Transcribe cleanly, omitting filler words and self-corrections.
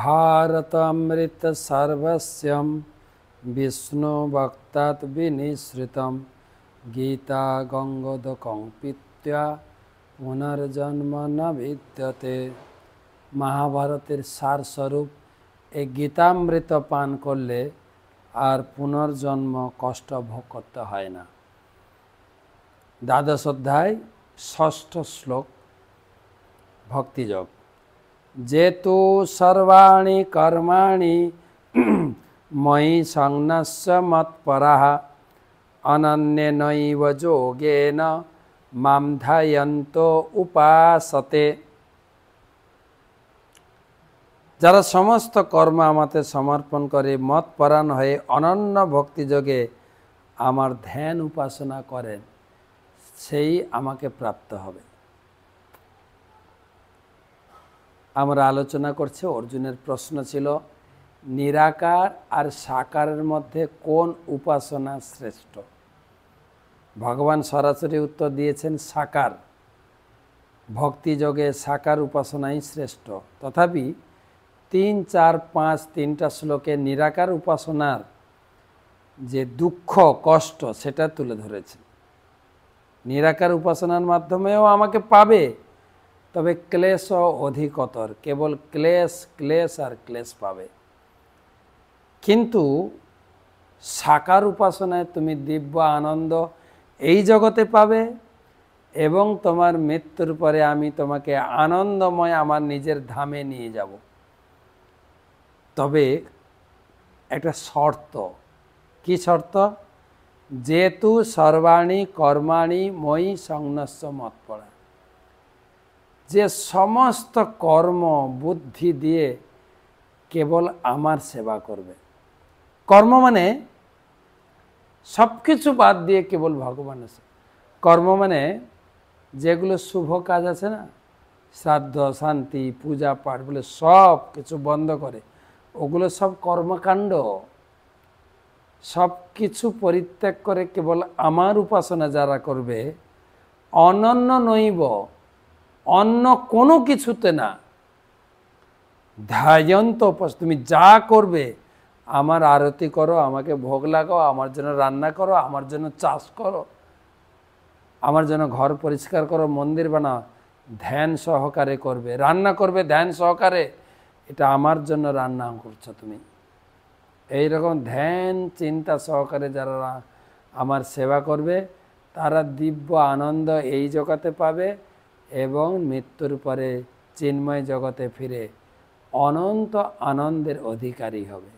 भारतमृत सर्वस्यं विष्णु भक्तात् विनिश्रितं गीता गंगोदकं पीत्वा पुनर्जन्म न विद्यते। महाभारतेर सार स्वरूप এই গীতামৃত পান করলে আর পুনর্জন্ম কষ্ট ভোগ করতে হয় না। দ্বাদশ অধ্যায় ষষ্ঠ শ্লোক ভক্তিযোগ। যেতু সর্বাণি কর্মাণি ময়ি সংন্যস্য মৎপরাঃ অনন্যেনৈব যোগেন মাম ধ্যায়ন্তো উপাসতে। যারা সমস্ত কর্ম আমাতে সমর্পণ করে মৎপরায়ণ হয়ে অনন্য ভক্তিযোগে আমার ধ্যান উপাসনা করেন সেই আমাকে প্রাপ্ত হবে। আমরা আলোচনা করছি, অর্জুনের প্রশ্ন ছিল নিরাকার আর সাকারের মধ্যে কোন উপাসনা শ্রেষ্ঠ। ভগবান সরাসরি উত্তর দিয়েছেন সাকার, ভক্তিযোগে সাকার উপাসনাই শ্রেষ্ঠ। তথাপি 3, 4, 5 তিনটা শ্লোকে নিরাকার উপাসনার যে দুঃখ কষ্ট সেটা তুলে ধরেছে। নিরাকার উপাসনার মাধ্যমেও আমাকে পাবে, তবে ক্লেশ অধিকতর, কেবল ক্লেশ ক্লেশ আর ক্লেশ পাবে। কিন্তু সাকার উপাসনায় তুমি দিব্য আনন্দ এই জগতে পাবে এবং তোমার মৃত্যুর পরে আমি তোমাকে আনন্দময় আমার নিজের ধামে নিয়ে যাব। তবে একটা শর্ত। কি শর্ত? যেতু সর্বাণি কর্মাণি ময়ি সংন্যস্য মৎপরা। যে সমস্ত কর্ম বুদ্ধি দিয়ে কেবল আমার সেবা করবে। কর্ম মানে সব কিছু বাদ দিয়ে কেবল ভগবানের সেবা। কর্ম মানে যেগুলো শুভ কাজ আছে না, শ্রাদ্ধ শান্তি পূজা পাঠ বলে সব কিছু বন্ধ করে, ওগুলো সব কর্মকাণ্ড। সব কিছু পরিত্যাগ করে কেবল আমার উপাসনা যারা করবে, অনন্য নৈব, অন্য কোনো কিছুতে না, ধ্যায়ন্ত উপাস। তুমি যা করবে আমার আরতি করো, আমাকে ভোগ লাগাও, আমার জন্য রান্না করো, আমার জন্য চাষ করো, আমার জন্য ঘর পরিষ্কার করো, মন্দির বানাও, ধ্যান সহকারে করবে। রান্না করবে ধ্যান সহকারে, এটা আমার জন্য রান্না করছো তুমি। এইরকম ধ্যান চিন্তা সহকারে যারা আমার সেবা করবে তারা দিব্য আনন্দ এই জগতে পাবে এবং মৃত্যুর পরে চিন্ময় জগতে ফিরে অনন্ত আনন্দের অধিকারী হবে।